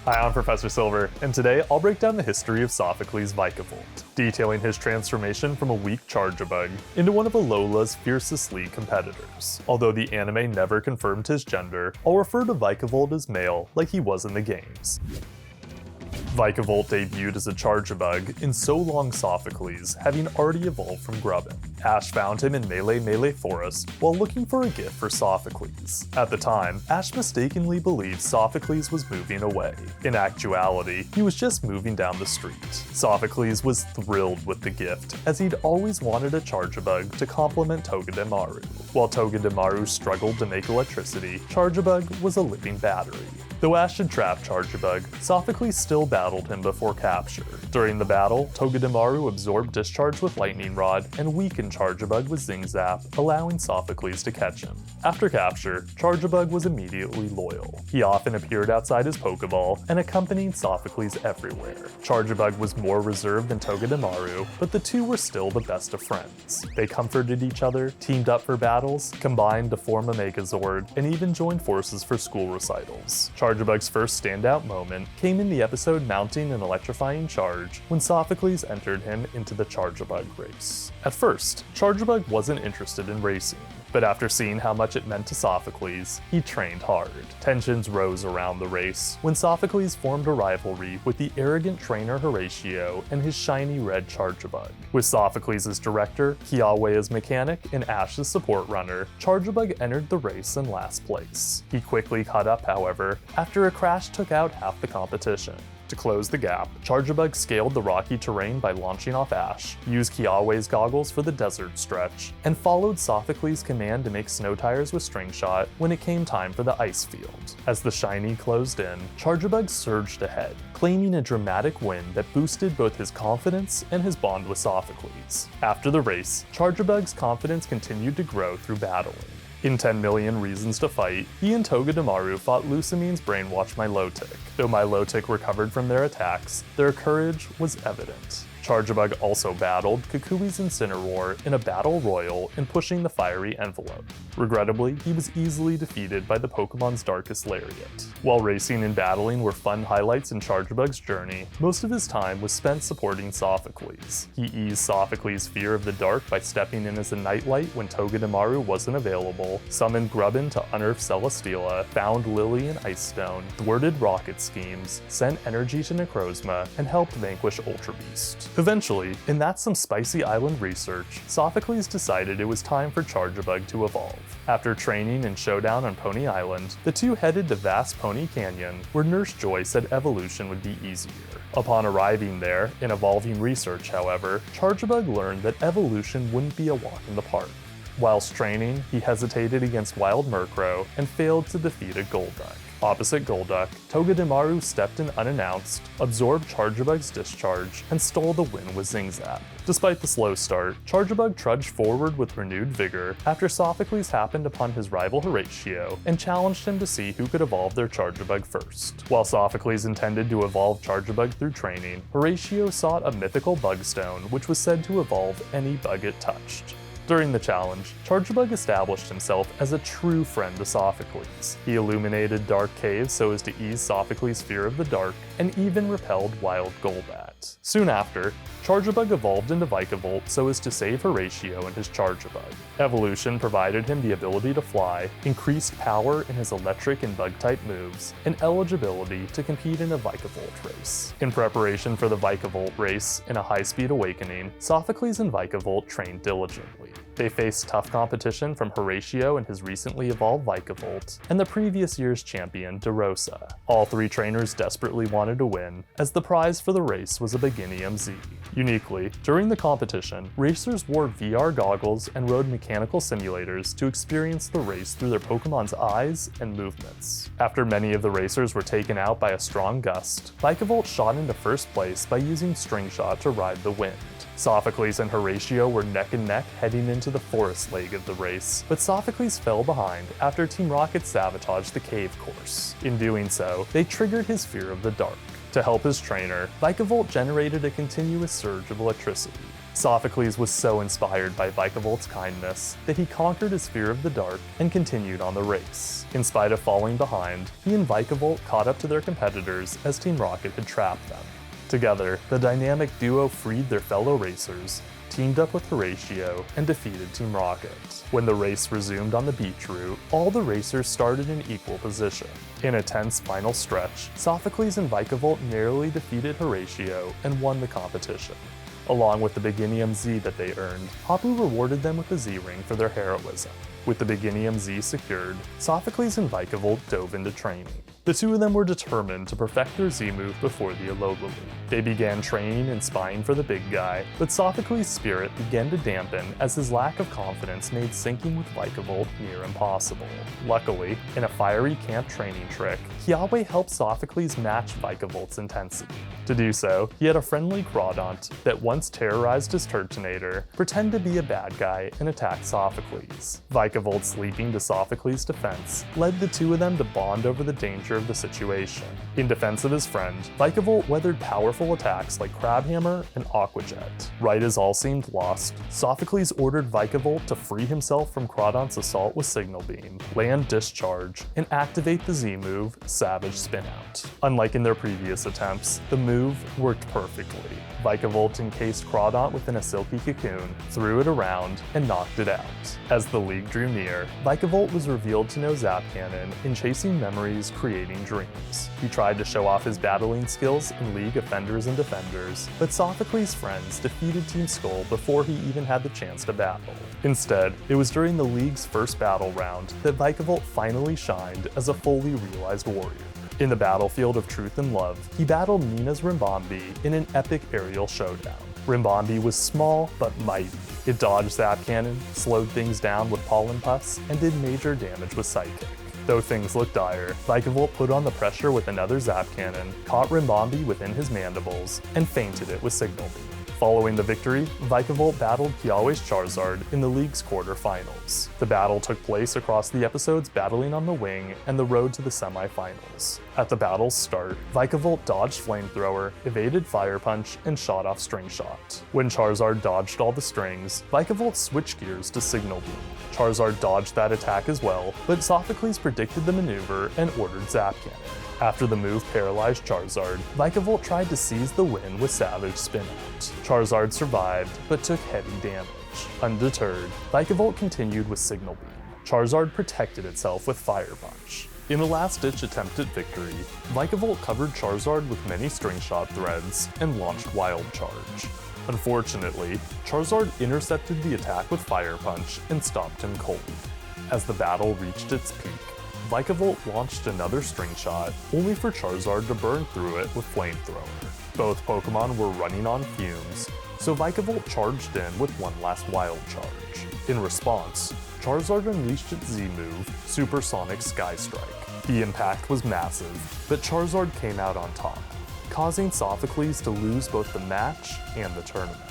Hi, I'm Professor Silver, and today I'll break down the history of Sophocles Vikavolt, detailing his transformation from a weak Charjabug into one of Alola's fiercest league competitors. Although the anime never confirmed his gender, I'll refer to Vikavolt as male like he was in the games. Vikavolt debuted as a Charjabug in So Long Sophocles, having already evolved from Grubbin. Ash found him in Melee Forest while looking for a gift for Sophocles. At the time, Ash mistakenly believed Sophocles was moving away. In actuality, he was just moving down the street. Sophocles was thrilled with the gift, as he'd always wanted a Charjabug to complement Togedemaru. While Togedemaru struggled to make electricity, Charjabug was a living battery. Though Ash had trapped Charjabug, Sophocles still battled him before capture. During the battle, Togedemaru absorbed Discharge with Lightning Rod and weakened Charjabug with Zing Zap, allowing Sophocles to catch him. After capture, Charjabug was immediately loyal. He often appeared outside his Pokeball and accompanied Sophocles everywhere. Charjabug was more reserved than Togedemaru, but the two were still the best of friends. They comforted each other, teamed up for battles, combined to form a Megazord, and even joined forces for school recitals. Charjabug's first standout moment came in the episode mounting an electrifying charge when Sophocles entered him into the Charjabug Race. At first, Charjabug wasn't interested in racing, but after seeing how much it meant to Sophocles, he trained hard. Tensions rose around the race when Sophocles formed a rivalry with the arrogant trainer Horatio and his shiny red Charjabug. With Sophocles as director, Kiawe as mechanic, and Ash as support runner, Charjabug entered the race in last place. He quickly caught up, however, after a crash took out half the competition. To close the gap, Charjabug scaled the rocky terrain by launching off Ash, used Kiawe's goggles for the desert stretch, and followed Sophocles' command to make snow tires with String Shot when it came time for the ice field. As the shiny closed in, Charjabug surged ahead, claiming a dramatic win that boosted both his confidence and his bond with Sophocles. After the race, Charjabug's confidence continued to grow through battling. In 10 Million Reasons to Fight, he and Togedemaru fought Lucamine's brainwashed Milotic. Though Milotic recovered from their attacks, their courage was evident. Charjabug also battled Kukui's Incineroar in a battle royal in pushing the fiery envelope. Regrettably, he was easily defeated by the Pokemon's Darkest Lariat. While racing and battling were fun highlights in Charjabug's journey, most of his time was spent supporting Sophocles. He eased Sophocles' fear of the dark by stepping in as a nightlight when Togedemaru wasn't available, summoned Grubbin to unearth Celesteela, found Lily and Ice Stone, thwarted rocket schemes, sent energy to Necrozma, and helped vanquish Ultra Beast. Eventually, in That's Some Spicy Island research, Sophocles decided it was time for Charjabug to evolve. After training in Showdown on Pony Island, the two headed to Vast Pony Canyon, where Nurse Joy said evolution would be easier. Upon arriving there, in evolving research, however, Charjabug learned that evolution wouldn't be a walk in the park. Whilst training, he hesitated against Wild Murkrow and failed to defeat a Golduck. Opposite Golduck, Togedemaru stepped in unannounced, absorbed Charjabug's Discharge, and stole the win with Zing Zap. Despite the slow start, Charjabug trudged forward with renewed vigor after Sophocles happened upon his rival Horatio and challenged him to see who could evolve their Charjabug first. While Sophocles intended to evolve Charjabug through training, Horatio sought a mythical Bugstone which was said to evolve any bug it touched. During the challenge, Charjabug established himself as a true friend to Sophocles. He illuminated dark caves so as to ease Sophocles' fear of the dark, and even repelled wild Golbat. Soon after, Charjabug evolved into Vikavolt so as to save Horatio and his Charjabug. Evolution provided him the ability to fly, increased power in his electric and bug-type moves, and eligibility to compete in a Vikavolt race. In preparation for the Vikavolt race in a high-speed awakening, Sophocles and Vikavolt trained diligently. They faced tough competition from Horatio and his recently evolved Vikavolt, and the previous year's champion, DeRosa. All three trainers desperately wanted to win, as the prize for the race was a Beginium Z. Uniquely, during the competition, racers wore VR goggles and rode mechanical simulators to experience the race through their Pokemon's eyes and movements. After many of the racers were taken out by a strong gust, Vikavolt shot into first place by using String Shot to ride the wind. Sophocles and Horatio were neck and neck heading into the forest leg of the race, but Sophocles fell behind after Team Rocket sabotaged the cave course. In doing so, they triggered his fear of the dark. To help his trainer, Vikavolt generated a continuous surge of electricity. Sophocles was so inspired by Vikavolt's kindness that he conquered his fear of the dark and continued on the race. In spite of falling behind, he and Vikavolt caught up to their competitors as Team Rocket had trapped them. Together, the dynamic duo freed their fellow racers, teamed up with Horatio, and defeated Team Rocket. When the race resumed on the beach route, all the racers started in equal position. In a tense final stretch, Sophocles and Vikavolt narrowly defeated Horatio and won the competition. Along with the Beginnium Z that they earned, Hapu rewarded them with a Z-ring for their heroism. With the Beginnium Z secured, Sophocles and Vikavolt dove into training. The two of them were determined to perfect their Z move before the Alola League. They began training and spying for the big guy, but Sophocles' spirit began to dampen as his lack of confidence made syncing with Vikavolt near impossible. Luckily, in a fiery camp training trick, Kiawe helped Sophocles match Vikavolt's intensity. To do so, he had a friendly Crawdaunt that once terrorized his Turtonator pretend to be a bad guy and attack Sophocles. Vikavolt's leaping to Sophocles' defense led the two of them to bond over the danger of the situation. In defense of his friend, Vikavolt weathered powerful attacks like Crabhammer and Aqua Jet. Right as all seemed lost, Sophocles ordered Vikavolt to free himself from Crawdaunt's assault with Signal Beam, land Discharge, and activate the Z move, Savage Spinout. Unlike in their previous attempts, the move worked perfectly. Vikavolt encased Crawdaunt within a silky cocoon, threw it around, and knocked it out. As the league drew near, Vikavolt was revealed to know Zap Cannon in Chasing Memories, Creating Dreams. He tried to show off his battling skills in League Offenders and Defenders, but Sophocles' friends defeated Team Skull before he even had the chance to battle. Instead, it was during the league's first battle round that Vikavolt finally shined as a fully realized warrior. In the battlefield of truth and love, he battled Nina's Rimbombee in an epic aerial showdown. Rimbombee was small but mighty. It dodged Zap Cannon, slowed things down with Pollen Puffs, and did major damage with Psychic. Though things looked dire, Vikavolt put on the pressure with another Zap Cannon, caught Rimbombee within his mandibles, and feinted it with Signal Beam. Following the victory, Vikavolt battled Kiawe's Charizard in the league's quarterfinals. The battle took place across the episodes Battling on the Wing and the road to the semifinals. At the battle's start, Vikavolt dodged Flamethrower, evaded Fire Punch, and shot off String Shot. When Charizard dodged all the strings, Vikavolt switched gears to Signal Beam. Charizard dodged that attack as well, but Sophocles predicted the maneuver and ordered Zap Cannon. After the move paralyzed Charizard, Vikavolt tried to seize the win with Savage Spinout. Charizard survived, but took heavy damage. Undeterred, Vikavolt continued with Signal Beam. Charizard protected itself with Fire Punch. In a last-ditch attempt at victory, Vikavolt covered Charizard with many String Shot threads and launched Wild Charge. Unfortunately, Charizard intercepted the attack with Fire Punch and stopped him cold. As the battle reached its peak, Vikavolt launched another String Shot, only for Charizard to burn through it with Flamethrower. Both Pokemon were running on fumes, so Vikavolt charged in with one last Wild Charge. In response, Charizard unleashed its Z move, Supersonic Sky Strike. The impact was massive, but Charizard came out on top, causing Sophocles to lose both the match and the tournament.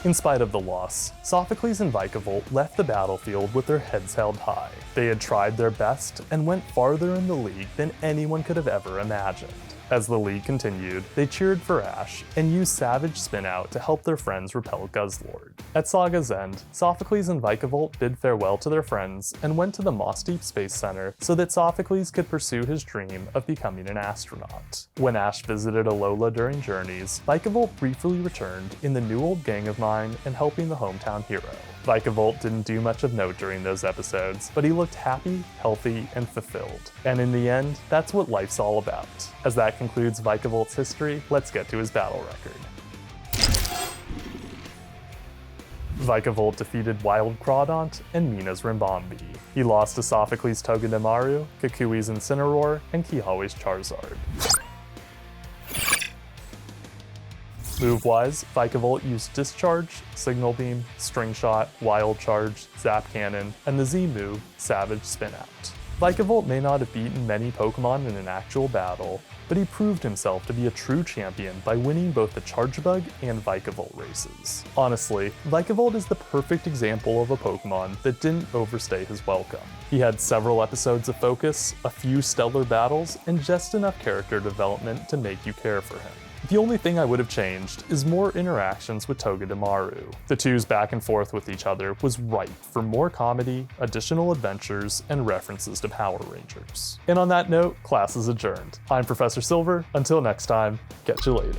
In spite of the loss, Sophocles and Vikavolt left the battlefield with their heads held high. They had tried their best and went farther in the league than anyone could have ever imagined. As the league continued, they cheered for Ash and used Savage Spinout to help their friends repel Guzzlord. At Saga's end, Sophocles and Vikavolt bid farewell to their friends and went to the Moss Deep Space Center so that Sophocles could pursue his dream of becoming an astronaut. When Ash visited Alola during journeys, Vikavolt briefly returned in the New Old Gang of Mine and helping the hometown hero. Vikavolt didn't do much of note during those episodes, but he looked happy, healthy, and fulfilled. And in the end, that's what life's all about. As that concludes Vikavolt's history, let's get to his battle record. Vikavolt defeated Wild Crawdaunt and Mina's Rimbombee. He lost to Sophocles' Togedemaru, Kukui's Incineroar, and Kiawe's Charizard. Move-wise, Vikavolt used Discharge, Signal Beam, String Shot, Wild Charge, Zap Cannon, and the Z move, Savage Spinout. Vikavolt may not have beaten many Pokemon in an actual battle, but he proved himself to be a true champion by winning both the Charjabug and Vikavolt races. Honestly, Vikavolt is the perfect example of a Pokemon that didn't overstay his welcome. He had several episodes of focus, a few stellar battles, and just enough character development to make you care for him. The only thing I would have changed is more interactions with Togedemaru. The two's back and forth with each other was ripe for more comedy, additional adventures, and references to Power Rangers. And on that note, class is adjourned. I'm Professor Silver. Until next time, catch you later.